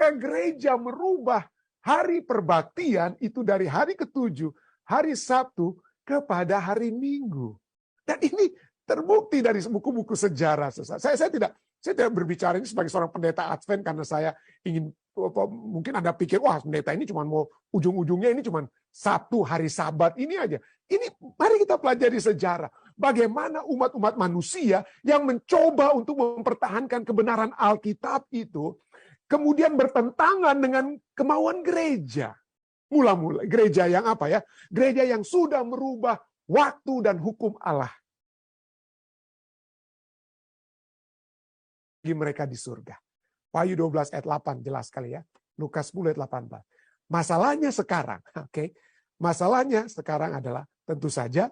Maka gereja merubah hari perbaktian itu dari hari ke-7, hari Sabtu, kepada hari Minggu. Dan ini terbukti dari buku-buku sejarah. Saya tidak berbicara ini sebagai seorang pendeta Advent karena saya ingin, mungkin Anda pikir, wah pendeta ini cuma mau ujung-ujungnya ini cuma Sabtu, hari Sabat ini aja. Ini mari kita pelajari sejarah. Bagaimana umat-umat manusia yang mencoba untuk mempertahankan kebenaran Alkitab itu, kemudian bertentangan dengan kemauan gereja. Mula-mula gereja yang apa ya? Gereja yang sudah merubah waktu dan hukum Allah. Bagi mereka di surga. Wahyu 12 ayat 8 jelas sekali ya. Lukas 10 ayat 18. Masalahnya sekarang, masalahnya sekarang adalah tentu saja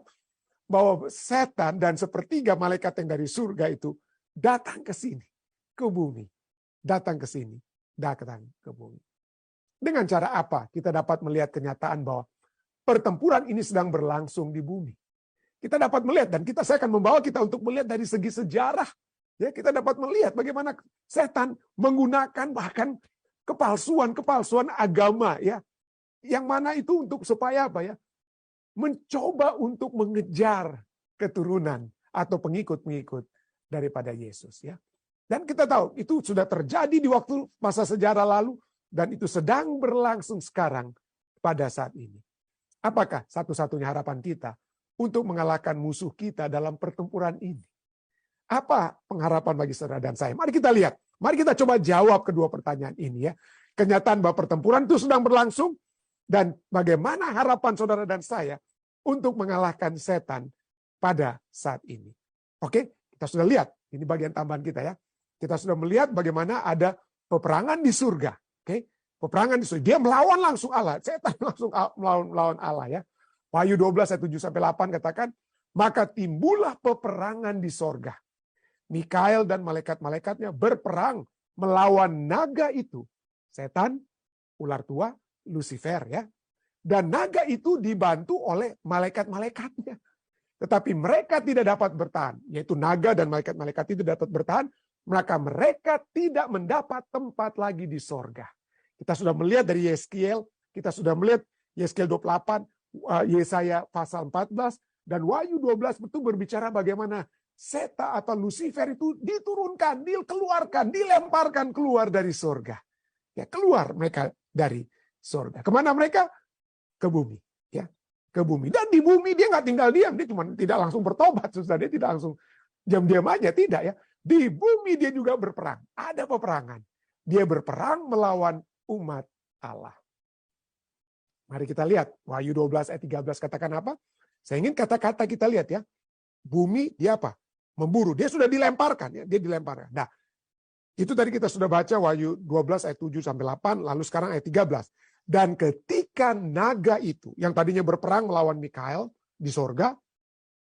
bahwa setan dan sepertiga malaikat yang dari surga itu datang ke sini, ke bumi. Datang ke sini, datang ke bumi. Dengan cara apa kita dapat melihat kenyataan bahwa pertempuran ini sedang berlangsung di bumi? Kita dapat melihat, dan saya akan membawa kita untuk melihat dari segi sejarah. Ya, kita dapat melihat bagaimana setan menggunakan bahkan kepalsuan agama, ya, yang mana itu untuk supaya apa ya? Mencoba untuk mengejar keturunan atau pengikut-pengikut daripada Yesus, ya. Dan kita tahu itu sudah terjadi di waktu masa sejarah lalu dan itu sedang berlangsung sekarang pada saat ini. Apakah satu-satunya harapan kita untuk mengalahkan musuh kita dalam pertempuran ini? Apa pengharapan bagi saudara dan saya? Mari kita lihat. Mari kita coba jawab kedua pertanyaan ini ya. Kenyataan bahwa pertempuran itu sedang berlangsung dan bagaimana harapan saudara dan saya untuk mengalahkan setan pada saat ini. Oke, kita sudah lihat. Ini bagian tambahan kita ya. Kita sudah melihat bagaimana ada peperangan di surga. Oke, peperangan di surga. Dia melawan langsung Allah. Setan langsung melawan Allah ya. Wahyu 12 ayat 7-8 katakan, maka timbullah peperangan di sorga. Mikael dan malaikat-malaikatnya berperang melawan naga itu. Setan, ular tua, Lucifer ya. Dan naga itu dibantu oleh malaikat-malaikatnya. Tetapi mereka tidak dapat bertahan. Yaitu naga dan malaikat-malaikat itu dapat bertahan. Maka mereka tidak mendapat tempat lagi di sorga. Kita sudah melihat dari Yeskiel. Kita sudah melihat Yeskiel 28. Yesaya pasal 14. Dan Wahyu 12 itu berbicara bagaimana Seta atau Lucifer itu diturunkan, dikeluarkan, dilemparkan keluar dari surga. Ya, keluar mereka dari surga. Kemana mereka? Ke bumi. Ya, ke bumi. Dan di bumi dia nggak tinggal diam. Dia cuma tidak langsung bertobat. Susah. Dia tidak langsung diam-diam aja. Tidak ya. Di bumi dia juga berperang. Ada peperangan. Dia berperang melawan umat Allah. Mari kita lihat. Wahyu 12 ayat 13 katakan apa? Saya ingin kata-kata kita lihat ya. Bumi dia apa? Memburu. Dia sudah dilemparkan. Ya. Dia dilemparkan. Nah, itu tadi kita sudah baca Wahyu 12 ayat 7-8. Lalu sekarang ayat 13. Dan ketika naga itu, yang tadinya berperang melawan Mikael di sorga,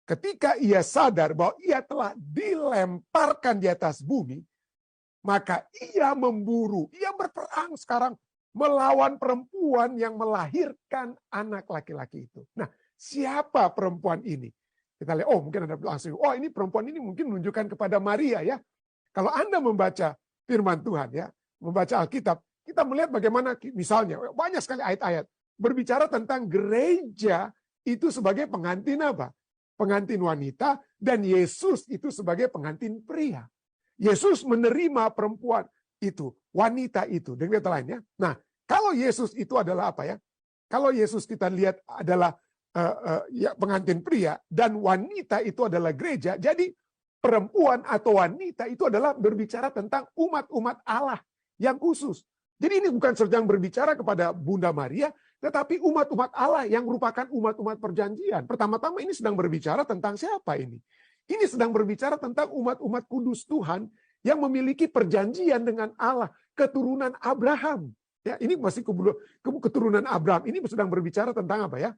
ketika ia sadar bahwa ia telah dilemparkan di atas bumi, maka ia memburu. Ia berperang sekarang melawan perempuan yang melahirkan anak laki-laki itu. Nah, siapa perempuan ini? Kita lihat, oh mungkin Anda langsung, oh ini perempuan ini mungkin menunjukkan kepada Maria ya. Kalau Anda membaca firman Tuhan ya, membaca Alkitab, kita melihat bagaimana misalnya, banyak sekali ayat-ayat berbicara tentang gereja itu sebagai pengantin apa? Pengantin wanita dan Yesus itu sebagai pengantin pria. Yesus menerima perempuan itu, wanita itu, dengan kata lainnya. Nah, kalau Yesus itu adalah apa ya? Kalau Yesus kita lihat adalah ya, pengantin pria dan wanita itu adalah gereja. Jadi perempuan atau wanita itu adalah berbicara tentang umat-umat Allah yang khusus. Jadi ini bukan sedang berbicara kepada Bunda Maria, tetapi umat-umat Allah yang merupakan umat-umat perjanjian. Pertama-tama ini sedang berbicara tentang siapa ini? Ini sedang berbicara tentang umat-umat kudus Tuhan yang memiliki perjanjian dengan Allah, keturunan Abraham. Ya, ini masih keturunan Abraham. Ini sedang berbicara tentang apa ya?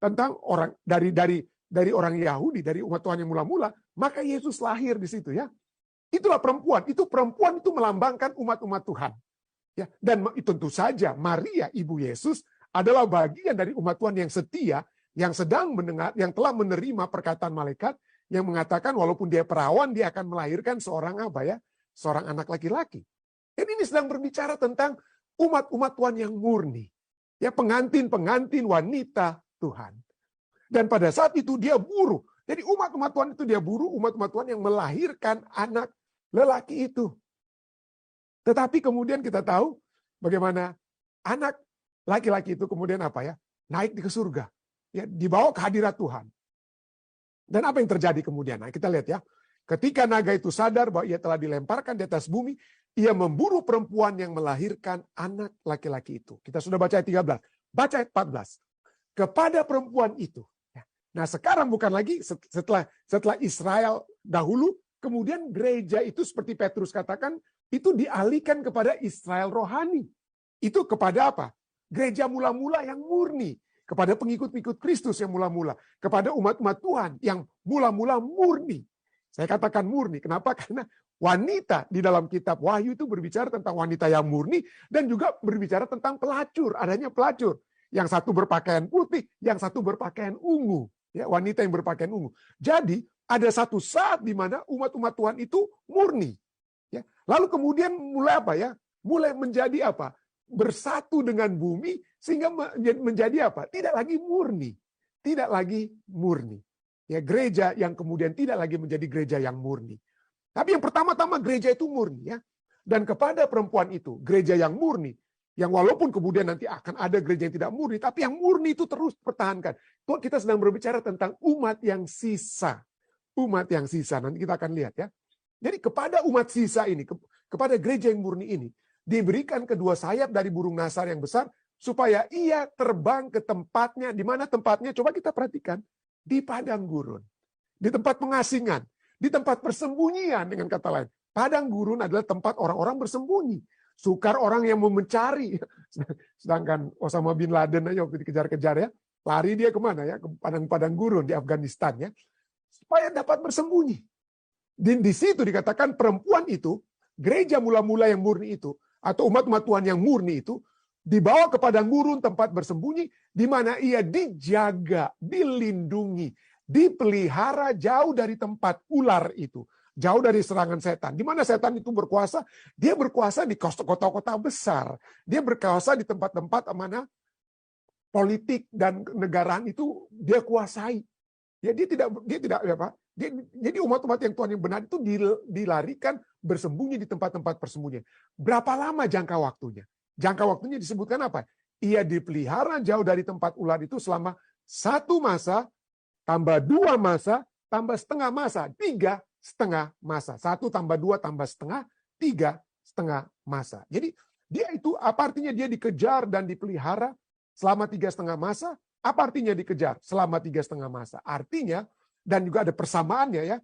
Tentang orang dari orang Yahudi, dari umat Tuhan yang mula-mula, maka Yesus lahir di situ ya. Itulah perempuan. Perempuan itu melambangkan umat-umat Tuhan. Ya, dan tentu saja Maria ibu Yesus adalah bagian dari umat Tuhan yang setia, yang sedang mendengar, yang telah menerima perkataan malaikat yang mengatakan walaupun dia perawan dia akan melahirkan seorang apa ya? Seorang anak laki-laki. Dan ini sedang berbicara tentang umat-umat Tuhan yang murni. Ya, pengantin-pengantin wanita Tuhan. Dan pada saat itu dia buruh. Jadi umat-umat Tuhan itu dia buruh, umat-umat Tuhan yang melahirkan anak lelaki itu. Tetapi kemudian kita tahu bagaimana anak laki-laki itu kemudian apa ya? Naik ke surga. Ya, dibawa ke hadirat Tuhan. Dan apa yang terjadi kemudian? Nah, kita lihat ya. Ketika naga itu sadar bahwa ia telah dilemparkan di atas bumi, ia memburu perempuan yang melahirkan anak laki-laki itu. Kita sudah baca ayat 13. Baca ayat 14. Kepada perempuan itu. Nah, sekarang bukan lagi setelah Israel dahulu, kemudian gereja itu seperti Petrus katakan, itu dialihkan kepada Israel rohani. Itu kepada apa? Gereja mula-mula yang murni. Kepada pengikut-pengikut Kristus yang mula-mula. Kepada umat-umat Tuhan yang mula-mula murni. Saya katakan murni. Kenapa? Karena wanita di dalam kitab Wahyu itu berbicara tentang wanita yang murni dan juga berbicara tentang pelacur. Adanya pelacur. Yang satu berpakaian putih, yang satu berpakaian ungu. Ya, wanita yang berpakaian ungu. Jadi ada satu saat di mana umat-umat Tuhan itu murni. Ya. Lalu kemudian mulai apa ya? Mulai menjadi apa? Bersatu dengan bumi sehingga menjadi apa? Tidak lagi murni. Tidak lagi murni. Ya, gereja yang kemudian tidak lagi menjadi gereja yang murni. Tapi yang pertama-tama gereja itu murni ya. Dan kepada perempuan itu, gereja yang murni, yang walaupun kemudian nanti akan ada gereja yang tidak murni, tapi yang murni itu terus pertahankan. Tuh kita sedang berbicara tentang umat yang sisa. Umat yang sisa, nanti kita akan lihat ya. Jadi kepada umat sisa ini, kepada gereja yang murni ini, diberikan kedua sayap dari burung nasar yang besar, supaya ia terbang ke tempatnya. Di mana tempatnya? Coba kita perhatikan. Di padang gurun. Di tempat pengasingan. Di tempat persembunyian dengan kata lain. Padang gurun adalah tempat orang-orang bersembunyi. Sukar orang yang mau mencari. Sedangkan Osama bin Laden aja waktu dikejar-kejar ya. Lari dia kemana ya? Ke padang-padang gurun di Afghanistan ya. Supaya dapat bersembunyi. Di situ dikatakan perempuan itu, gereja mula-mula yang murni itu, atau umat-umat Tuhan yang murni itu, dibawa ke padang gurun tempat bersembunyi, di mana ia dijaga, dilindungi, dipelihara jauh dari tempat ular itu. Jauh dari serangan setan. Di mana setan itu berkuasa? Dia berkuasa di kota-kota besar. Dia berkuasa di tempat-tempat mana politik dan negaraan itu dia kuasai. Ya, dia tidak apa? Jadi umat-umat yang Tuhan yang benar itu dilarikan bersembunyi di tempat-tempat persembunyian. Berapa lama jangka waktunya? Jangka waktunya disebutkan apa? Ia dipelihara jauh dari tempat ular itu selama 1 masa, tambah 2 masa, tambah setengah masa, 3,5 masa. 1 tambah 2 tambah setengah, 3,5 masa. Jadi dia itu apa artinya dia dikejar dan dipelihara selama 3,5 masa? Apa artinya dikejar selama 3,5 masa? Artinya, dan juga ada persamaannya ya,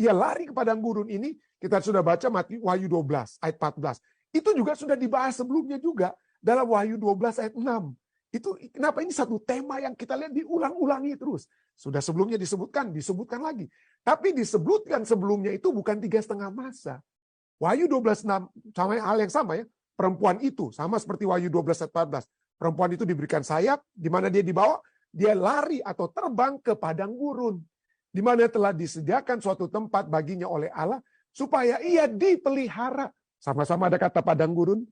ia lari ke padang gurun ini, kita sudah baca Wahyu 12 ayat 14. Itu juga sudah dibahas sebelumnya juga dalam Wahyu 12 ayat 6. Itu kenapa ini satu tema yang kita lihat diulang-ulangi terus. Sudah sebelumnya disebutkan lagi. Tapi disebutkan sebelumnya itu bukan 3,5 masa. Wahyu 12:6 sama hal yang sama ya. Perempuan itu sama seperti Wahyu 12 ayat 14. Perempuan itu diberikan sayap, di mana dia dibawa, dia lari atau terbang ke padang gurun, di mana telah disediakan suatu tempat baginya oleh Allah supaya ia dipelihara. Sama-sama ada kata padang gurun.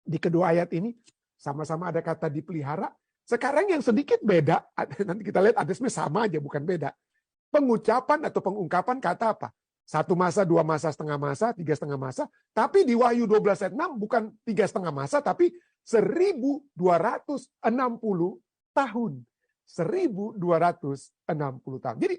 Di kedua ayat ini, sama-sama ada kata dipelihara. Sekarang yang sedikit beda, nanti kita lihat ada sebenarnya sama aja, bukan beda. Pengucapan atau pengungkapan kata apa? 1 masa, 2 masa, setengah masa, 3,5 masa. Tapi di Wahyu 12 ayat 6 bukan 3,5 masa, tapi 1.260 tahun. 1.260 tahun. Jadi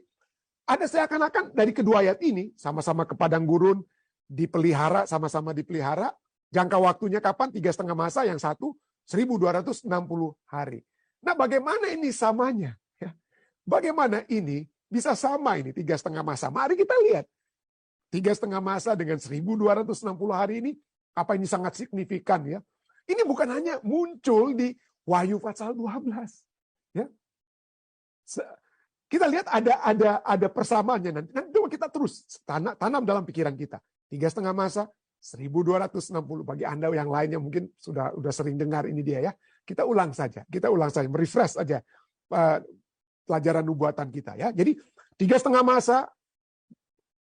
ada seakan-akan dari kedua ayat ini, sama-sama ke padang gurun, dipelihara, sama-sama dipelihara. Jangka waktunya kapan? 3,5 masa, yang satu 1.260 hari. Nah, bagaimana ini samanya? Bagaimana ini bisa sama ini 3,5 masa? Mari kita lihat. 3,5 masa dengan 1.260 hari ini, apa ini sangat signifikan ya? Ini bukan hanya muncul di Wahyu pasal 12. Ya. Kita lihat ada persamaannya nanti. Coba kita terus tanam dalam pikiran kita. 3,5 masa, 1.260. Bagi Anda yang lainnya mungkin sudah sering dengar ini dia ya. Kita ulang saja, merefresh aja pelajaran nubuatan kita ya. Jadi 3,5 masa,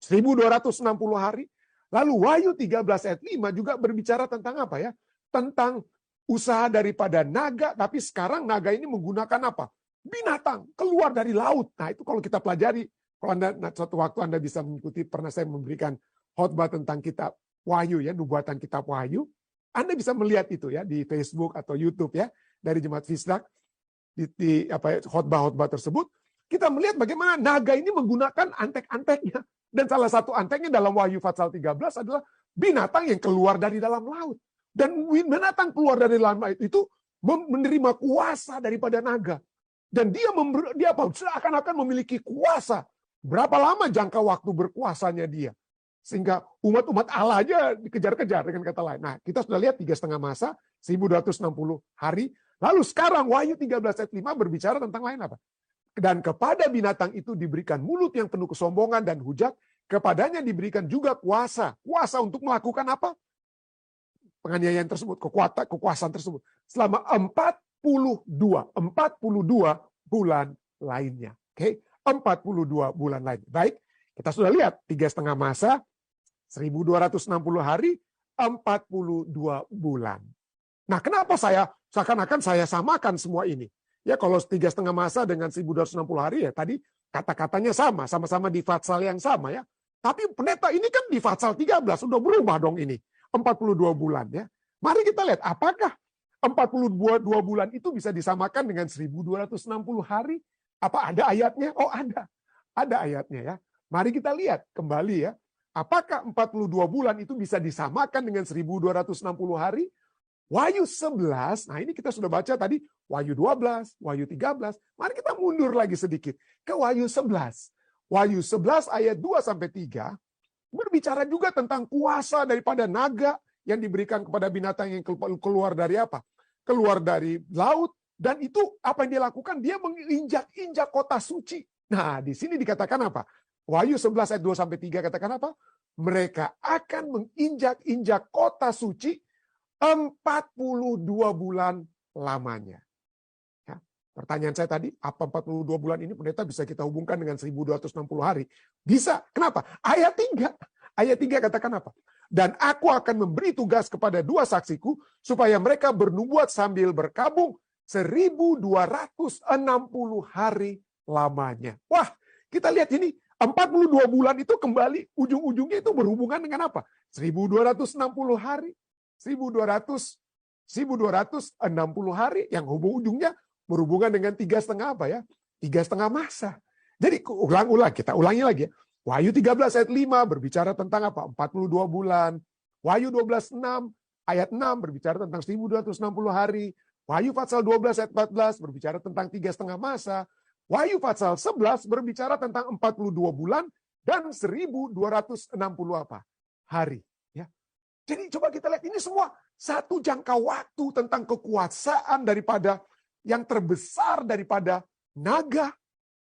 1.260 hari. Lalu Wahyu 13 ayat 5 juga berbicara tentang apa ya? tentang usaha daripada naga, tapi sekarang naga ini menggunakan apa? Binatang, keluar dari laut. Nah itu kalau kita pelajari, kalau Anda suatu waktu Anda bisa mengikuti, pernah saya memberikan khotbah tentang kitab Wahyu ya, nubuatan kitab Wahyu. Anda bisa melihat itu ya di Facebook atau YouTube ya dari Jemaat Fisdak di khotbah-khotbah tersebut, kita melihat bagaimana naga ini menggunakan antek-anteknya, dan salah satu anteknya dalam Wahyu pasal 13 adalah binatang yang keluar dari dalam laut. Dan binatang keluar dari dalam laut itu menerima kuasa daripada naga, dan dia seakan-akan memiliki kuasa. Berapa lama jangka waktu berkuasanya dia? Sehingga umat-umat Allah aja dikejar-kejar dengan kata lain. Nah, kita sudah lihat 3,5 masa, 1260 hari. Lalu sekarang Wahyu 13 ayat 5 berbicara tentang lain apa? Dan kepada binatang itu diberikan mulut yang penuh kesombongan dan hujat. Kepadanya diberikan juga kuasa. Kuasa untuk melakukan apa? Penganiayaan tersebut, kekuasaan tersebut. Selama 42 bulan lainnya. Oke, 42 bulan lain. Baik, kita sudah lihat 3,5 masa, 1260 hari, 42 bulan. Nah, kenapa seakan-akan saya samakan semua ini? Ya, kalau 3,5 masa dengan 1260 hari ya tadi kata-katanya sama-sama di Fatsal yang sama ya. Tapi pendeta ini kan di Fatsal 13 sudah berubah dong ini. 42 bulan ya. Mari kita lihat apakah 42 bulan itu bisa disamakan dengan 1260 hari? Apa ada ayatnya? Oh, ada. Ada ayatnya ya. Mari kita lihat kembali ya. Apakah 42 bulan itu bisa disamakan dengan 1260 hari? Wahyu 11, nah ini kita sudah baca tadi, Wahyu 12, Wahyu 13. Mari kita mundur lagi sedikit ke Wahyu 11. Wahyu 11 ayat 2-3 berbicara juga tentang kuasa daripada naga yang diberikan kepada binatang yang keluar dari apa? Keluar dari laut, dan itu apa yang dia lakukan? Dia menginjak-injak kota suci. Nah, di sini dikatakan apa? Wahyu 11 ayat 2-3 katakan apa? Mereka akan menginjak-injak kota suci 42 bulan lamanya. Ya, pertanyaan saya tadi, apa 42 bulan ini pendeta bisa kita hubungkan dengan 1260 hari? Bisa. Kenapa? Ayat 3. Ayat 3 katakan apa? Dan aku akan memberi tugas kepada 2 saksiku supaya mereka bernubuat sambil berkabung 1260 hari lamanya. Wah, kita lihat ini 42 bulan itu kembali ujung-ujungnya itu berhubungan dengan apa? 1260 hari. 1260 hari yang ujungnya berhubungan dengan 3,5 apa ya? 3,5 masa. Jadi kita ulangi lagi ya. Wahyu 13 ayat 5 berbicara tentang apa? 42 bulan. Wahyu 12:6 ayat 6 berbicara tentang 1260 hari. Wahyu pasal 12 ayat 14 berbicara tentang 3,5 masa. Wahyu pasal 11 berbicara tentang 42 bulan dan 1260 apa? Hari. Jadi coba kita lihat ini semua satu jangka waktu tentang kekuasaan daripada yang terbesar daripada naga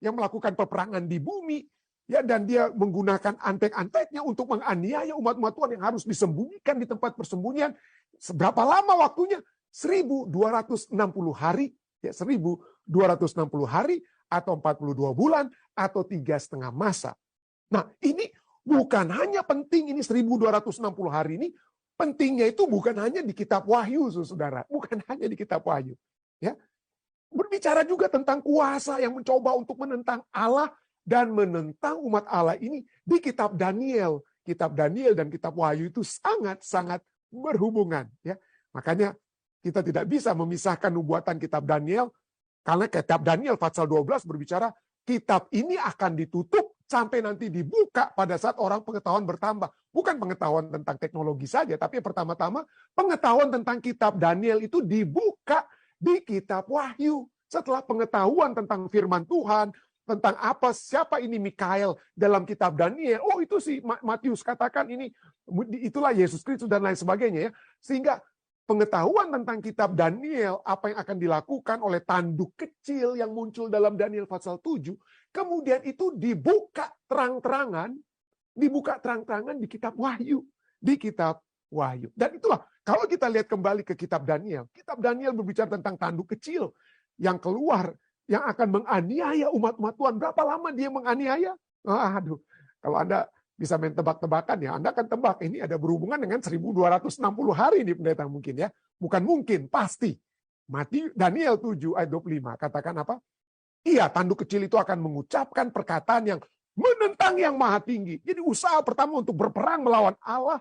yang melakukan peperangan di bumi, ya, dan dia menggunakan antek-anteknya untuk menganiaya umat-umat Tuhan yang harus disembunyikan di tempat persembunyian. Seberapa lama waktunya? 1260 hari, ya 1260 hari atau 42 bulan atau 3,5 masa. Nah, ini bukan hanya penting ini 1260 hari ini. Pentingnya itu bukan hanya di kitab Wahyu, saudara. Bukan hanya di kitab Wahyu. Ya. Berbicara juga tentang kuasa yang mencoba untuk menentang Allah dan menentang umat Allah ini di kitab Daniel. Kitab Daniel dan kitab Wahyu itu sangat-sangat berhubungan. Ya. Makanya kita tidak bisa memisahkan nubuatan kitab Daniel, karena kitab Daniel pasal 12 berbicara kitab ini akan ditutup sampai nanti dibuka pada saat orang pengetahuan bertambah. Bukan pengetahuan tentang teknologi saja, tapi pertama-tama pengetahuan tentang kitab Daniel itu dibuka di kitab Wahyu. Setelah pengetahuan tentang firman Tuhan, tentang siapa ini Mikael dalam kitab Daniel. Oh, itu si Matius katakan ini, itulah Yesus Kristus dan lain sebagainya ya. Sehingga pengetahuan tentang kitab Daniel, apa yang akan dilakukan oleh tanduk kecil yang muncul dalam Daniel pasal 7, kemudian itu dibuka terang-terangan di kitab Wahyu. Di kitab Wahyu. Dan itulah, kalau kita lihat kembali ke kitab Daniel berbicara tentang tanduk kecil yang keluar, yang akan menganiaya umat-umat Tuhan. Berapa lama dia menganiaya? Aduh, kalau Anda bisa main tebak-tebakan ya. Anda kan tebak, ini ada berhubungan dengan 1260 hari ini pendeta mungkin ya. Bukan mungkin, pasti. Daniel 7 ayat 25 katakan apa? Iya, tanduk kecil itu akan mengucapkan perkataan yang menentang yang maha tinggi. Jadi usaha pertama untuk berperang melawan Allah.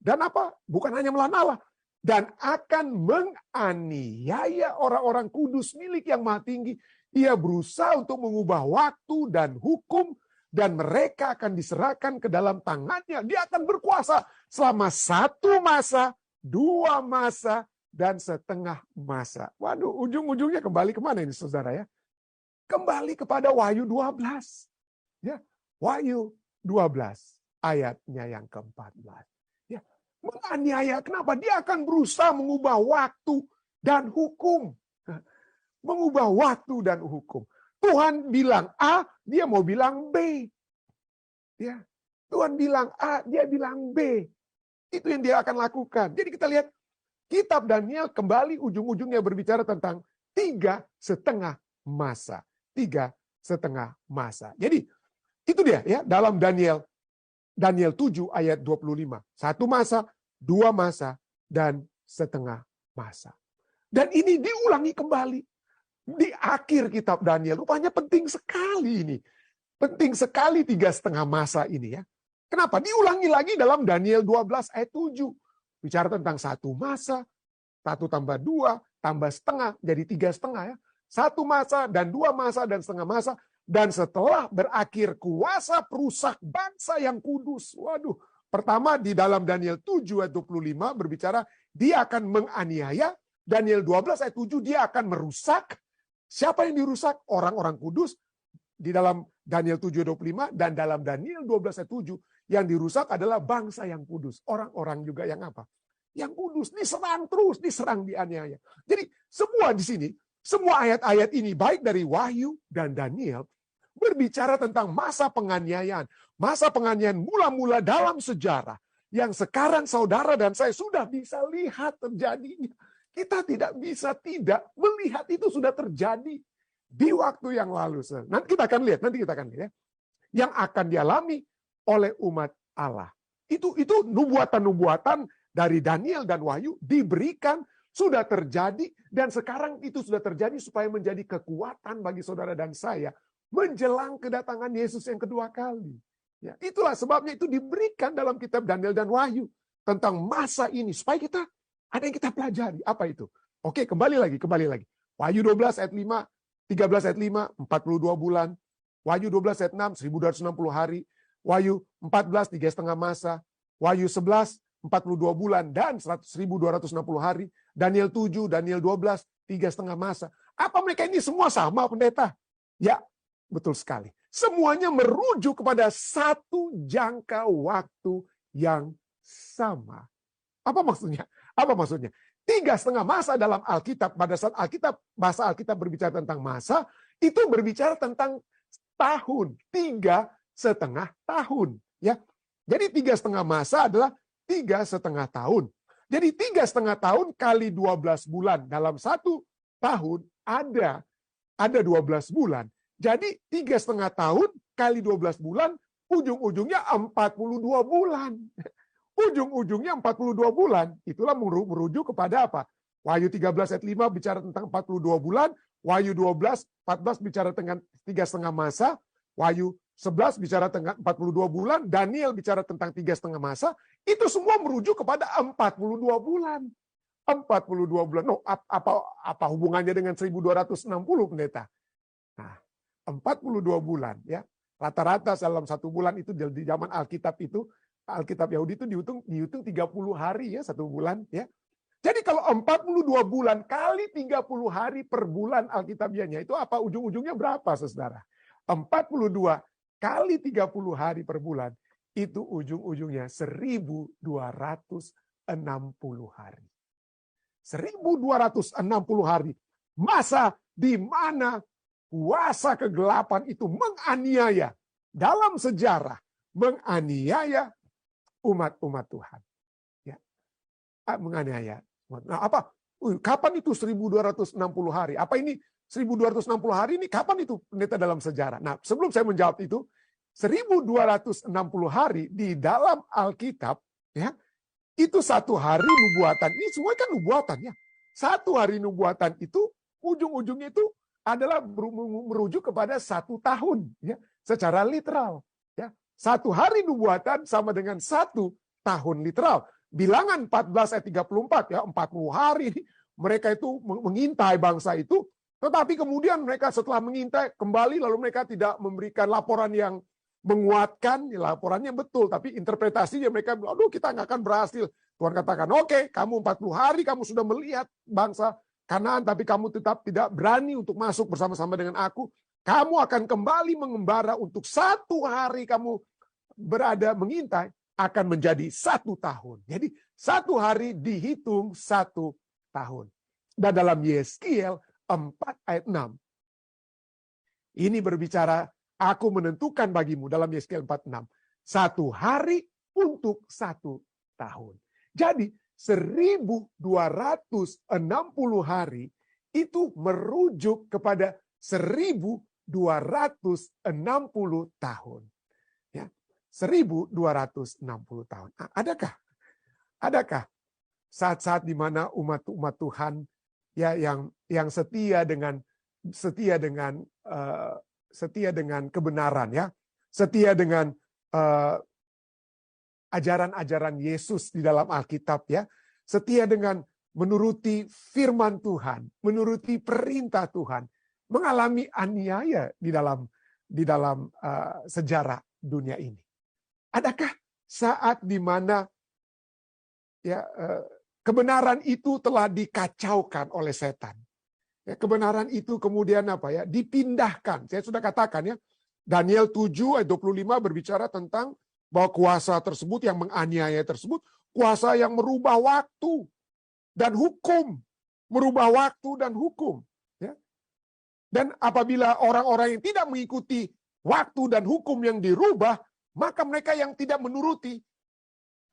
Dan apa? Bukan hanya melawan Allah. Dan akan menganiaya orang-orang kudus milik yang maha tinggi. Ia berusaha untuk mengubah waktu dan hukum. Dan mereka akan diserahkan ke dalam tangannya. Dia akan berkuasa selama 1 masa, 2 masa, dan setengah masa. Waduh, ujung-ujungnya kembali kemana ini saudara ya? Kembali kepada Wahyu 12. Ya, Wahyu 12 ayatnya yang ke-14. Ya, menganiaya, kenapa? Dia akan berusaha mengubah waktu dan hukum. Mengubah waktu dan hukum. Tuhan bilang A, dia mau bilang B. Ya, Tuhan bilang A, dia bilang B. Itu yang dia akan lakukan. Jadi kita lihat kitab Daniel kembali ujung-ujungnya berbicara tentang 3,5 masa. 3,5 masa. Jadi itu dia ya dalam Daniel 7 ayat 25. 1 masa, 2 masa, dan setengah masa. Dan ini diulangi kembali. Di akhir kitab Daniel, rupanya penting sekali ini. Penting sekali 3,5 masa ini ya. Kenapa? Diulangi lagi dalam Daniel 12 ayat 7. Bicara tentang 1 masa, 1 tambah 2, tambah setengah, jadi 3,5 ya. 1 masa, dan 2 masa, dan setengah masa. Dan setelah berakhir kuasa perusak bangsa yang kudus. Waduh, pertama di dalam Daniel 7 ayat 25 berbicara, dia akan menganiaya. Daniel 12 ayat 7, dia akan merusak. Siapa yang dirusak? Orang-orang kudus. Di dalam Daniel 7:25 dan dalam Daniel 12 ayat 7 yang dirusak adalah bangsa yang kudus. Orang-orang juga yang apa? Yang kudus diserang terus, diserang dianiaya. Jadi semua di sini, semua ayat-ayat ini baik dari Wahyu dan Daniel berbicara tentang masa penganiayaan. Masa penganiayaan mula-mula dalam sejarah yang sekarang saudara dan saya sudah bisa lihat terjadinya. Kita tidak bisa tidak melihat itu sudah terjadi di waktu yang lalu. Nanti kita akan lihat ya. Yang akan dialami oleh umat Allah. Itu nubuatan-nubuatan dari Daniel dan Wahyu diberikan, sudah terjadi, dan sekarang itu sudah terjadi supaya menjadi kekuatan bagi saudara dan saya menjelang kedatangan Yesus yang kedua kali. Ya, itulah sebabnya itu diberikan dalam kitab Daniel dan Wahyu tentang masa ini supaya kita ada yang kita pelajari. Apa itu? Oke, kembali lagi. Wahyu 12 ayat 5, 13 ayat 5, 42 bulan. Wahyu 12 ayat 6, 1260 hari. Wahyu 14, 3,5 masa. Wahyu 11, 42 bulan dan 1260 hari. Daniel 7, Daniel 12, 3,5 masa. Apa mereka ini semua sama, pendeta? Ya, betul sekali. Semuanya merujuk kepada satu jangka waktu yang sama. Apa maksudnya? 3,5 masa dalam Alkitab, pada saat bahasa Alkitab berbicara tentang masa, itu berbicara tentang tahun, 3,5 tahun. Ya. Jadi 3,5 masa adalah 3,5 tahun. Jadi 3,5 tahun kali 12 bulan dalam 1 tahun ada 12 bulan. Jadi 3,5 tahun kali 12 bulan, ujung-ujungnya 42 bulan. Ujung-ujungnya 42 bulan. Itulah merujuk kepada apa? Wahyu 13 ayat 5 bicara tentang 42 bulan. Wahyu 12, 14 bicara tentang 3,5 masa. Wahyu 11 bicara tentang 42 bulan. Daniel bicara tentang 3,5 masa. Itu semua merujuk kepada 42 bulan. 42 bulan. No, apa hubungannya dengan 1260, pendeta? Nah, 42 bulan. Ya. Rata-rata dalam 1 bulan itu di zaman Alkitab itu, Alkitab Yahudi itu dihitung 30 hari ya, 1 bulan ya. Jadi kalau 42 bulan kali 30 hari per bulan Alkitabiahnya itu apa ujung-ujungnya berapa saudara? 42 kali 30 hari per bulan itu ujung-ujungnya 1260 hari. 1260 hari. Masa di mana kuasa kegelapan itu menganiaya dalam sejarah, menganiaya umat-umat Tuhan. Ya. Menganiaya. Nah, apa? Kapan itu 1260 hari? Apa ini 1260 hari ini kapan itu pendeta dalam sejarah? Nah, sebelum saya menjawab itu, 1260 hari di dalam Alkitab, ya, itu satu hari nubuatan. Ini semua kan nubuatan ya. Satu hari nubuatan itu ujung-ujungnya itu adalah merujuk kepada 1 tahun, ya, secara literal. Ya, 1 hari nubuatan sama dengan 1 tahun literal. Bilangan 14 ayat 34 ya, 40 hari mereka itu mengintai bangsa itu, tetapi kemudian mereka setelah mengintai kembali lalu mereka tidak memberikan laporan yang menguatkan, laporannya betul, tapi interpretasinya mereka bilang, aduh kita nggak akan berhasil. Tuhan katakan, oke, kamu 40 hari kamu sudah melihat bangsa Kanaan, tapi kamu tetap tidak berani untuk masuk bersama-sama dengan aku. Kamu akan kembali mengembara untuk 1 hari kamu berada mengintai, akan menjadi 1 tahun. Jadi 1 hari dihitung 1 tahun. Dan dalam Yeskiel 4 ayat 6, ini berbicara, aku menentukan bagimu dalam Yeskiel 4:6, 1 hari untuk 1 tahun. Jadi 1260 hari itu merujuk kepada 1260 tahun. Ya, 1260 tahun. Adakah saat-saat di mana umat Tuhan ya yang setia dengan kebenaran, ya, setia dengan ajaran-ajaran Yesus di dalam Alkitab, ya, setia dengan menuruti firman Tuhan, menuruti perintah Tuhan, mengalami aniaya di dalam sejarah dunia ini. Adakah saat di mana ya kebenaran itu telah dikacaukan oleh setan? Ya, kebenaran itu kemudian dipindahkan. Saya sudah katakan ya, Daniel 7 ayat 25 berbicara tentang bahwa kuasa tersebut yang menganiaya tersebut, kuasa yang merubah waktu dan hukum. Merubah waktu dan hukum. Ya. Dan apabila orang-orang yang tidak mengikuti waktu dan hukum yang dirubah, maka mereka yang tidak menuruti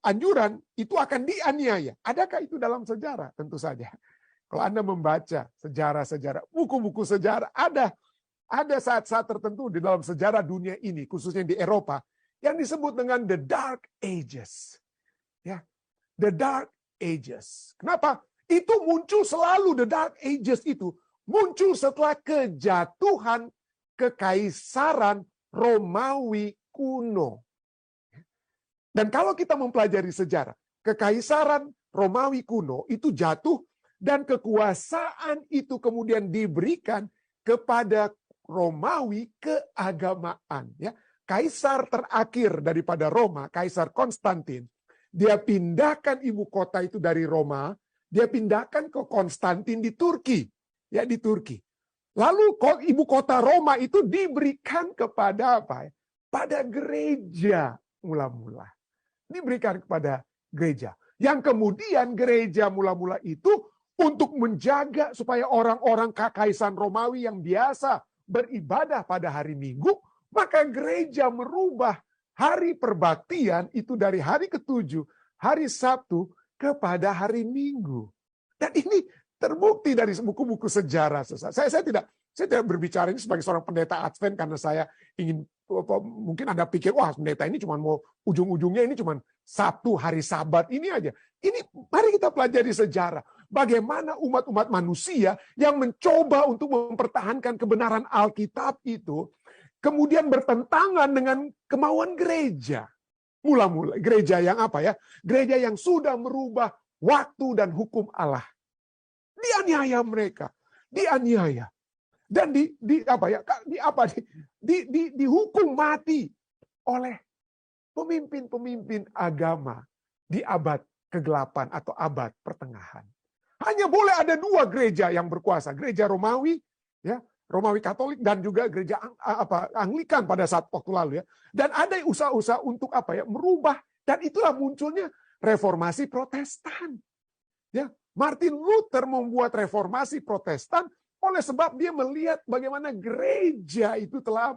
anjuran itu akan dianiaya. Adakah itu dalam sejarah? Tentu saja. Kalau Anda membaca sejarah-sejarah, buku-buku sejarah, ada saat-saat tertentu di dalam sejarah dunia ini, khususnya di Eropa, yang disebut dengan the Dark Ages. Ya, the Dark Ages. Kenapa? Itu muncul selalu, the Dark Ages itu muncul setelah kejatuhan kekaisaran Romawi kuno. Dan kalau kita mempelajari sejarah, kekaisaran Romawi kuno itu jatuh dan kekuasaan itu kemudian diberikan kepada Romawi keagamaan. Ya, kaisar terakhir daripada Roma, Kaisar Konstantin, dia pindahkan ibu kota itu dari Roma, dia pindahkan ke Konstantin di Turki, ya di Turki. Lalu ibu kota Roma itu diberikan kepada apa? Pada gereja mula-mula. Diberikan kepada gereja. Yang kemudian gereja mula-mula itu untuk menjaga supaya orang-orang kekaisaran Romawi yang biasa beribadah pada hari Minggu, maka gereja merubah hari perbaktian itu dari hari ke-7, hari Sabtu, kepada hari Minggu. Dan ini terbukti dari buku-buku sejarah. Saya tidak berbicara ini sebagai seorang pendeta Advent karena saya ingin, mungkin Anda pikir, wah pendeta ini cuma mau ujung-ujungnya ini cuma Sabtu, hari Sabat ini aja. Ini mari kita pelajari sejarah. Bagaimana umat-umat manusia yang mencoba untuk mempertahankan kebenaran Alkitab itu kemudian bertentangan dengan kemauan gereja. Mula-mula gereja yang apa ya? Gereja yang sudah merubah waktu dan hukum Allah. Dianiaya mereka, dianiaya. Dan dihukum mati oleh pemimpin-pemimpin agama di abad ke-8 atau abad pertengahan. Hanya boleh ada 2 gereja yang berkuasa, gereja Romawi, ya, Romawi Katolik, dan juga gereja Anglikan pada saat waktu lalu, ya. Dan ada usaha-usaha untuk merubah, dan itulah munculnya reformasi Protestan. Ya, Martin Luther membuat reformasi Protestan oleh sebab dia melihat bagaimana gereja itu telah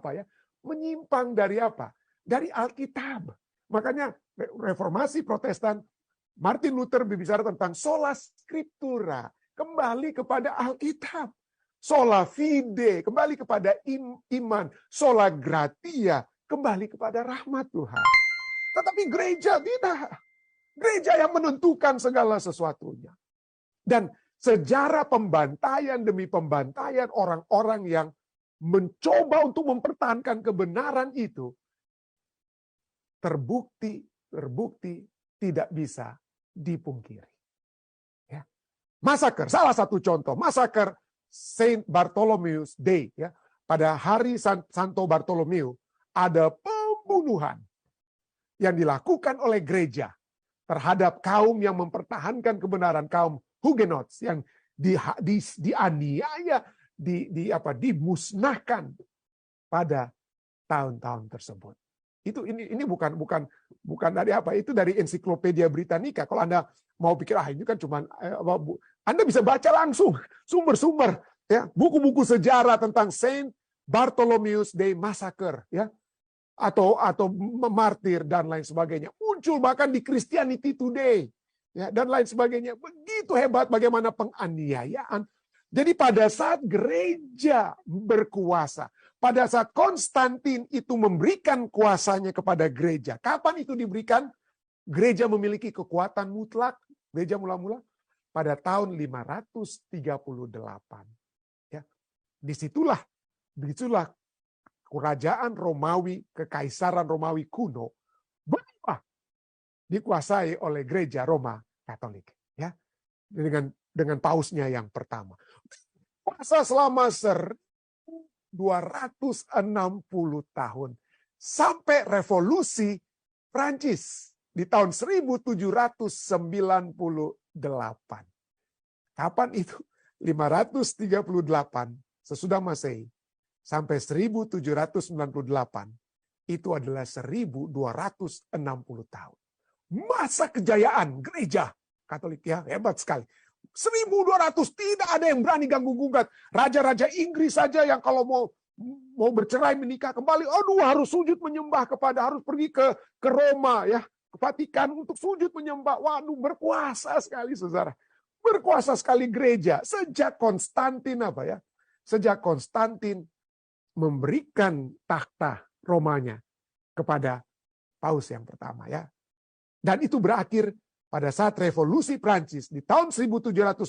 menyimpang dari dari Alkitab. Makanya reformasi Protestan, Martin Luther berbicara tentang sola scriptura, kembali kepada Alkitab. Sola fide, kembali kepada iman. Sola gratia, kembali kepada rahmat Tuhan. Tetapi gereja tidak. Gereja yang menentukan segala sesuatunya. Dan sejarah pembantaian demi pembantaian orang-orang yang mencoba untuk mempertahankan kebenaran itu terbukti tidak bisa dipungkiri. Ya. Massacre, salah satu contoh, massacre Saint Bartholomew's Day, ya. Pada hari Santo Bartolomeo ada pembunuhan yang dilakukan oleh gereja terhadap kaum yang mempertahankan kebenaran, kaum Huguenots yang dianiaya, dimusnahkan pada tahun-tahun tersebut. Ini bukan dari apa, itu dari Ensiklopedia Britannica. Kalau Anda mau pikir ini kan cuma Anda bisa baca langsung sumber-sumber, ya, buku-buku sejarah tentang Saint Bartholomew's Day Massacre, ya, atau martir dan lain sebagainya. Muncul bahkan di Christianity Today, ya, dan lain sebagainya. Begitu hebat bagaimana penganiayaan. Jadi pada saat gereja berkuasa, pada saat Konstantin itu memberikan kuasanya kepada gereja. Kapan itu diberikan? Gereja memiliki kekuatan mutlak. Gereja mula-mula pada tahun 538. Ya. Disitulah kerajaan Romawi, kekaisaran Romawi kuno berubah dikuasai oleh gereja Roma Katolik, ya. Dengan pausnya yang pertama. Kuasa selama 260 tahun sampai revolusi Prancis di tahun 1798. Kapan itu? 538 sesudah Masehi sampai 1798 itu adalah 1260 tahun. Masa kejayaan gereja Katolik, ya, hebat sekali. 1200 tidak ada yang berani ganggu-gugat. Raja-raja Inggris saja yang kalau mau bercerai menikah kembali, harus sujud menyembah harus pergi ke Roma, ya, ke Vatikan untuk sujud menyembah. Waduh, berkuasa sekali, saudara. Berkuasa sekali gereja sejak Konstantin Sejak Konstantin memberikan takhta Romanya kepada paus yang pertama, ya. Dan itu berakhir pada saat revolusi Prancis di tahun 1798,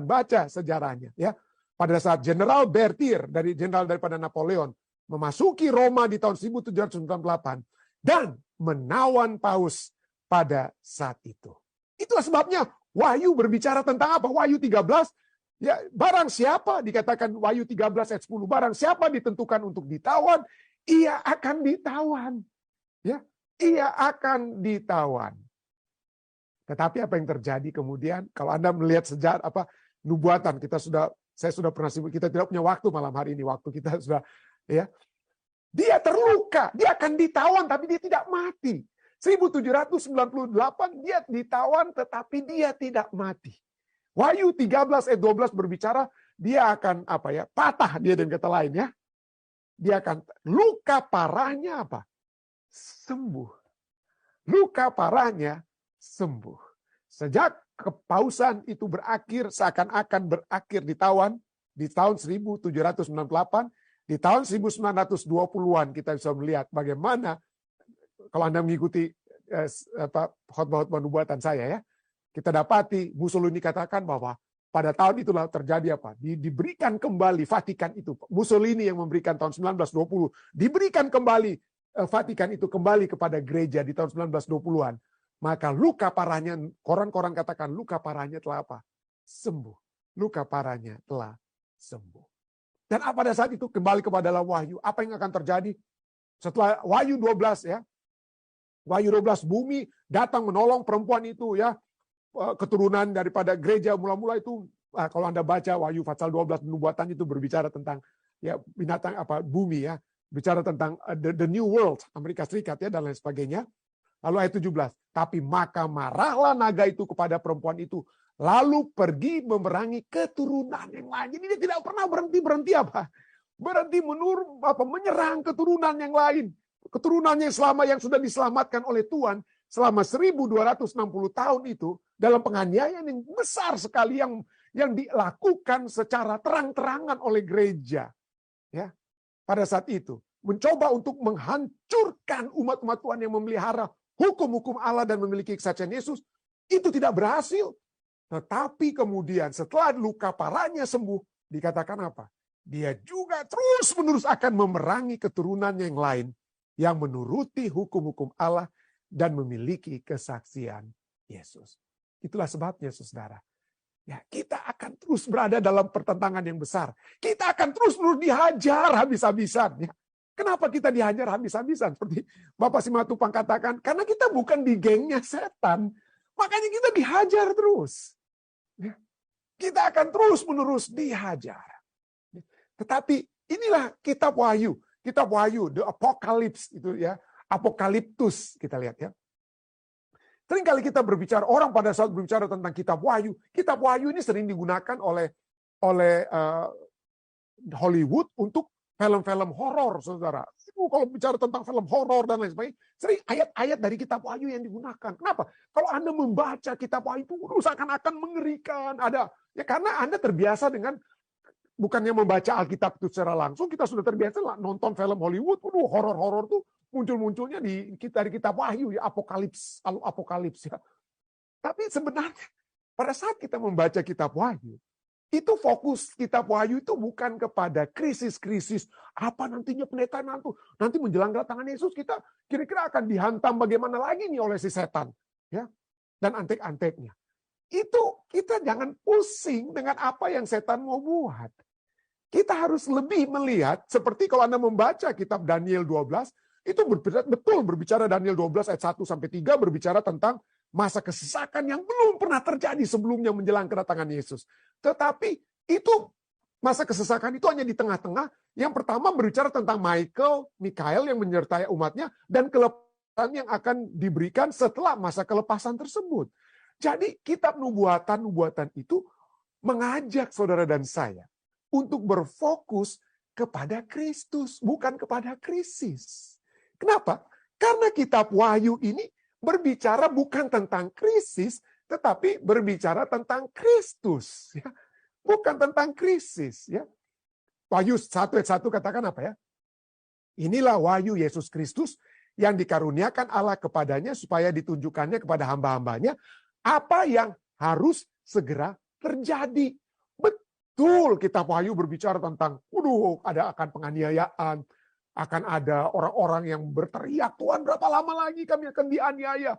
baca sejarahnya, ya. Pada saat Jenderal Berthier jenderal daripada Napoleon memasuki Roma di tahun 1798 dan menawan paus pada saat itu. Itulah sebabnya Wahyu berbicara tentang apa? Wahyu 13, ya, barang siapa, dikatakan Wahyu 13 ayat 10, barang siapa ditentukan untuk ditawan, ia akan ditawan. Ya, ia akan ditawan. Tetapi apa yang terjadi kemudian? Kalau Anda melihat sejarah nubuatan, saya sudah pernah sebut, kita tidak punya waktu malam hari ini, waktu kita sudah, ya. Dia terluka, dia akan ditawan tapi dia tidak mati. 1798 dia ditawan tetapi dia tidak mati. Wahyu 13 ayat 12 berbicara dia akan patah, dia dengan kata lain, ya. Dia akan luka parahnya sembuh. Luka parahnya sembuh. Sejak kepausan itu berakhir, seakan-akan berakhir ditawan di tahun 1798, di tahun 1920-an kita bisa melihat bagaimana, kalau Anda mengikuti khotbah-khotbah nubuatan saya, ya, kita dapati Mussolini katakan bahwa pada tahun itulah terjadi diberikan kembali Vatikan itu. Mussolini yang memberikan tahun 1920, diberikan kembali Vatikan itu kembali kepada gereja di tahun 1920-an. Maka luka parahnya, koran-koran katakan luka parahnya telah sembuh. Luka parahnya telah sembuh. Dan pada saat itu kembali kepada dalam Wahyu, apa yang akan terjadi? Setelah Wahyu 12, ya. Wahyu 12, bumi datang menolong perempuan itu, ya. Keturunan daripada gereja mula-mula itu, kalau Anda baca Wahyu pasal 12 nubuatan itu berbicara tentang, ya, binatang bumi, ya. Bicara tentang the new world, Amerika Serikat, ya, dan lain sebagainya. Lalu ayat 17, tapi maka marahlah naga itu kepada perempuan itu, lalu pergi memerangi keturunan yang lain. Jadi dia tidak pernah berhenti menyerang keturunan yang lain. Keturunan yang sudah diselamatkan oleh Tuhan selama 1260 tahun itu dalam penganiayaan yang besar sekali yang dilakukan secara terang-terangan oleh gereja. Ya. Pada saat itu, mencoba untuk menghancurkan umat-umat Tuhan yang memelihara hukum-hukum Allah dan memiliki kesaksian Yesus, itu tidak berhasil. Tetapi kemudian setelah luka parahnya sembuh, dikatakan apa? Dia juga terus-menerus akan memerangi keturunan yang lain yang menuruti hukum-hukum Allah dan memiliki kesaksian Yesus. Itulah sebabnya, saudara. Ya, kita akan terus berada dalam pertentangan yang besar. Kita akan terus-menerus dihajar habis-habisan. Ya. Kenapa kita dihajar habis-habisan? Seperti Bapak Simatupang katakan, karena kita bukan di gengnya setan. Makanya kita dihajar terus. Ya. Kita akan terus-menerus dihajar. Tetapi inilah kitab Wahyu. Kitab Wahyu, the Apocalypse itu ya. Apokaliptus kita lihat ya. Seringkali kita berbicara, orang pada saat berbicara tentang kitab Wahyu ini sering digunakan oleh Hollywood untuk film-film horor, saudara. Kalau bicara tentang film horor dan lain sebagainya, sering ayat-ayat dari kitab Wahyu yang digunakan. Kenapa? Kalau Anda membaca kitab Wahyu itu seakan-akan mengerikan. Ya karena Anda terbiasa dengan bukannya membaca Alkitab itu secara langsung, kita sudah terbiasa lah nonton film Hollywood, horor-horor tuh muncul-munculnya dari kitab Wahyu, ya Apokalips ya. Tapi sebenarnya pada saat kita membaca kitab Wahyu, itu fokus kitab Wahyu itu bukan kepada krisis-krisis apa nantinya pendeta nanti menjelang kedatangan Yesus kita kira-kira akan dihantam bagaimana lagi nih oleh si setan ya dan antek-anteknya. Itu kita jangan pusing dengan apa yang setan mau buat. Kita harus lebih melihat seperti kalau Anda membaca kitab Daniel 12 itu betul berbicara Daniel 12 ayat 1 sampai 3 berbicara tentang masa kesesakan yang belum pernah terjadi sebelumnya menjelang kedatangan Yesus. Tetapi itu masa kesesakan itu hanya di tengah-tengah. Yang pertama berbicara tentang Mikael yang menyertai umatnya dan kelepasan yang akan diberikan setelah masa kelepasan tersebut. Jadi kitab nubuatan itu mengajak saudara dan saya untuk berfokus kepada Kristus, bukan kepada krisis. Kenapa? Karena kitab Wahyu ini berbicara bukan tentang krisis, tetapi berbicara tentang Kristus. Ya. Bukan tentang krisis. Ya. Wahyu 1 ayat 1 katakan apa ya? Inilah wahyu Yesus Kristus yang dikaruniakan Allah kepadanya supaya ditunjukkannya kepada hamba-hambanya apa yang harus segera terjadi. Betul kitab Wahyu berbicara tentang ada akan penganiayaan, akan ada orang-orang yang berteriak, Tuhan berapa lama lagi kami akan dianiaya.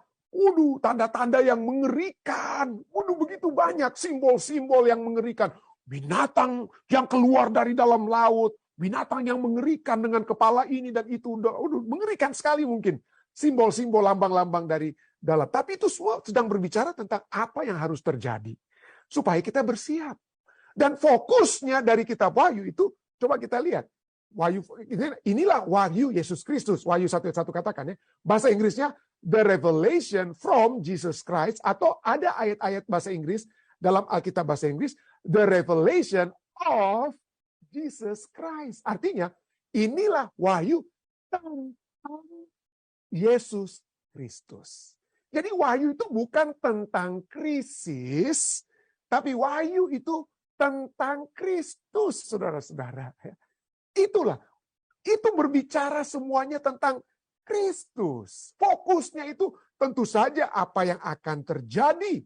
Tanda-tanda yang mengerikan. Begitu banyak simbol-simbol yang mengerikan. Binatang yang keluar dari dalam laut. Binatang yang mengerikan dengan kepala ini dan itu. Mengerikan sekali mungkin. Simbol-simbol lambang-lambang dari dalam. Tapi itu semua sedang berbicara tentang apa yang harus terjadi. Supaya kita bersiap. Dan fokusnya dari kitab Wahyu itu, coba kita lihat. Inilah wahyu Yesus Kristus. Wahyu 1 ayat 1 katakan ya. Bahasa Inggrisnya the revelation from Jesus Christ, atau ada ayat-ayat bahasa Inggris dalam Alkitab bahasa Inggris the revelation of Jesus Christ. Artinya inilah wahyu tentang Yesus Kristus. Jadi wahyu itu bukan tentang krisis, tapi wahyu itu tentang Kristus, saudara-saudara. Itu berbicara semuanya tentang Kristus. Fokusnya itu tentu saja apa yang akan terjadi.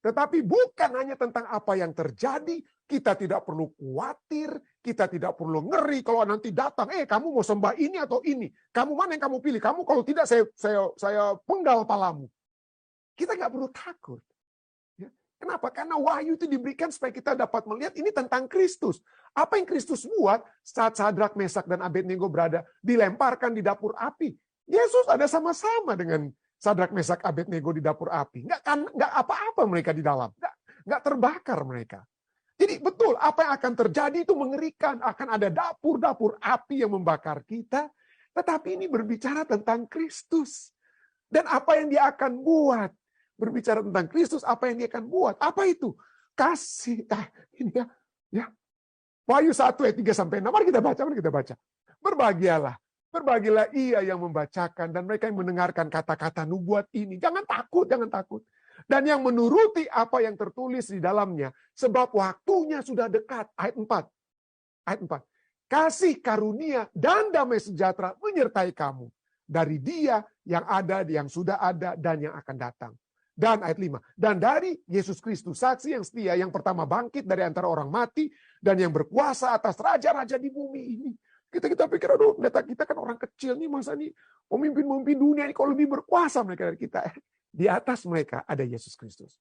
Tetapi bukan hanya tentang apa yang terjadi. Kita tidak perlu khawatir, kita tidak perlu ngeri kalau nanti datang, kamu mau sembah ini atau ini. Kamu mana yang kamu pilih? Kamu kalau tidak saya penggal palamu. Kita nggak perlu takut. Kenapa? Karena wahyu itu diberikan supaya kita dapat melihat ini tentang Kristus. Apa yang Kristus buat saat Sadrak, Mesak, dan Abednego dilemparkan di dapur api. Yesus ada sama-sama dengan Sadrak, Mesak, Abednego di dapur api. Nggak apa-apa mereka di dalam. Nggak terbakar mereka. Jadi betul, apa yang akan terjadi itu mengerikan. Akan ada dapur-dapur api yang membakar kita. Tetapi ini berbicara tentang Kristus. Dan apa yang dia akan buat. Berbicara tentang Kristus, apa yang dia akan buat? Apa itu? Kasih. Ini ya. Wahyu 1 ayat 3-6. Mari kita baca. Berbahagialah ia yang membacakan dan mereka yang mendengarkan kata-kata nubuat ini. Jangan takut. Dan yang menuruti apa yang tertulis di dalamnya, sebab waktunya sudah dekat. Ayat 4. kasih karunia dan damai sejahtera menyertai kamu dari Dia yang ada, yang sudah ada, dan yang akan datang. Dan ayat 5, dan dari Yesus Kristus, saksi yang setia, yang pertama bangkit dari antara orang mati, dan yang berkuasa atas raja-raja di bumi ini. Kita pikir, aduh, kita kan orang kecil nih, masa nih pemimpin-pemimpin dunia ini kok lebih berkuasa mereka dari kita. Di atas mereka ada Yesus Kristus.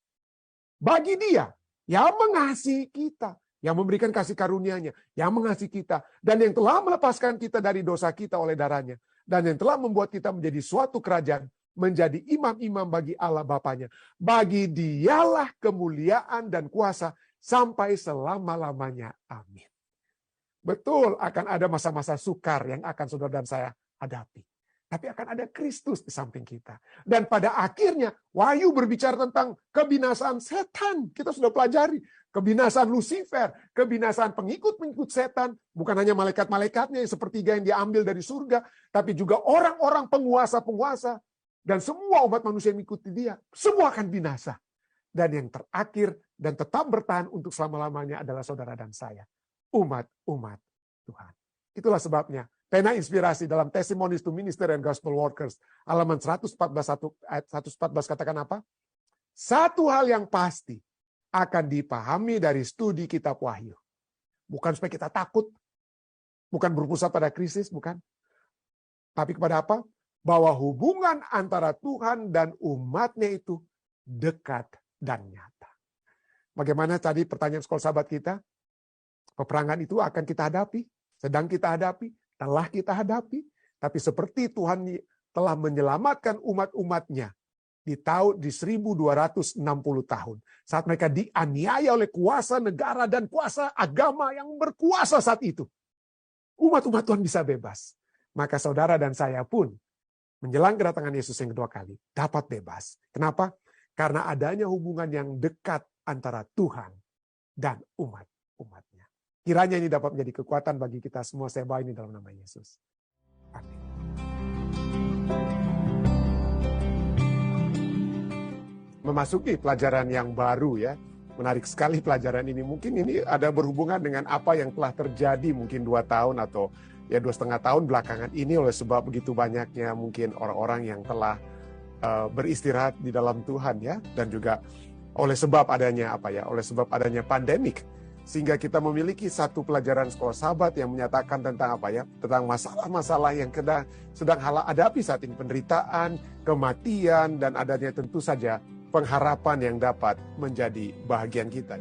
Bagi Dia yang mengasihi kita, yang memberikan kasih karunia-Nya, yang mengasihi kita, dan yang telah melepaskan kita dari dosa kita oleh darah-Nya, dan yang telah membuat kita menjadi suatu kerajaan, menjadi imam-imam bagi Allah Bapanya. Bagi Dialah kemuliaan dan kuasa sampai selama-lamanya. Amin. Betul, akan ada masa-masa sukar yang akan saudara dan saya hadapi. Tapi akan ada Kristus di samping kita. Dan pada akhirnya, Wahyu berbicara tentang kebinasaan setan. Kita sudah pelajari. Kebinasaan Lucifer, kebinasaan pengikut-pengikut setan. Bukan hanya malaikat-malaikatnya yang sepertiga yang diambil dari surga. Tapi juga orang-orang penguasa-penguasa. Dan semua umat manusia yang mengikuti Dia. Semua akan binasa. Dan yang terakhir dan tetap bertahan untuk selama-lamanya adalah saudara dan saya. Umat-umat Tuhan. Itulah sebabnya pena inspirasi dalam Testimonies to Minister and Gospel Workers halaman 114 ayat 114 katakan apa? Satu hal yang pasti akan dipahami dari studi kitab Wahyu. Bukan supaya kita takut, bukan berpusat pada krisis, bukan. Tapi kepada apa? Bahwa hubungan antara Tuhan dan umatnya itu dekat dan nyata. Bagaimana tadi pertanyaan sekolah sahabat kita? Peperangan itu akan kita hadapi, sedang kita hadapi, telah kita hadapi. Tapi seperti Tuhan telah menyelamatkan umat-umatnya di 1260 tahun. Saat mereka dianiaya oleh kuasa negara dan kuasa agama yang berkuasa saat itu. Umat-umat Tuhan bisa bebas. Maka saudara dan saya pun menjelang kedatangan Yesus yang kedua kali dapat bebas. Kenapa? Karena adanya hubungan yang dekat antara Tuhan dan umat-umatnya. Kiranya ini dapat menjadi kekuatan bagi kita semua. Saya bawa ini dalam nama Yesus. Amin. Memasuki pelajaran yang baru ya. Menarik sekali pelajaran ini. Mungkin ini ada berhubungan dengan apa yang telah terjadi mungkin 2 tahun atau ya 2,5 tahun belakangan ini oleh sebab begitu banyaknya mungkin orang-orang yang telah beristirahat di dalam Tuhan ya, dan juga oleh sebab adanya oleh sebab adanya pandemik, sehingga kita memiliki satu pelajaran sekolah sahabat yang menyatakan tentang tentang masalah-masalah yang sedang hadapi saat ini, penderitaan, kematian, dan adanya tentu saja pengharapan yang dapat menjadi bahagian kita.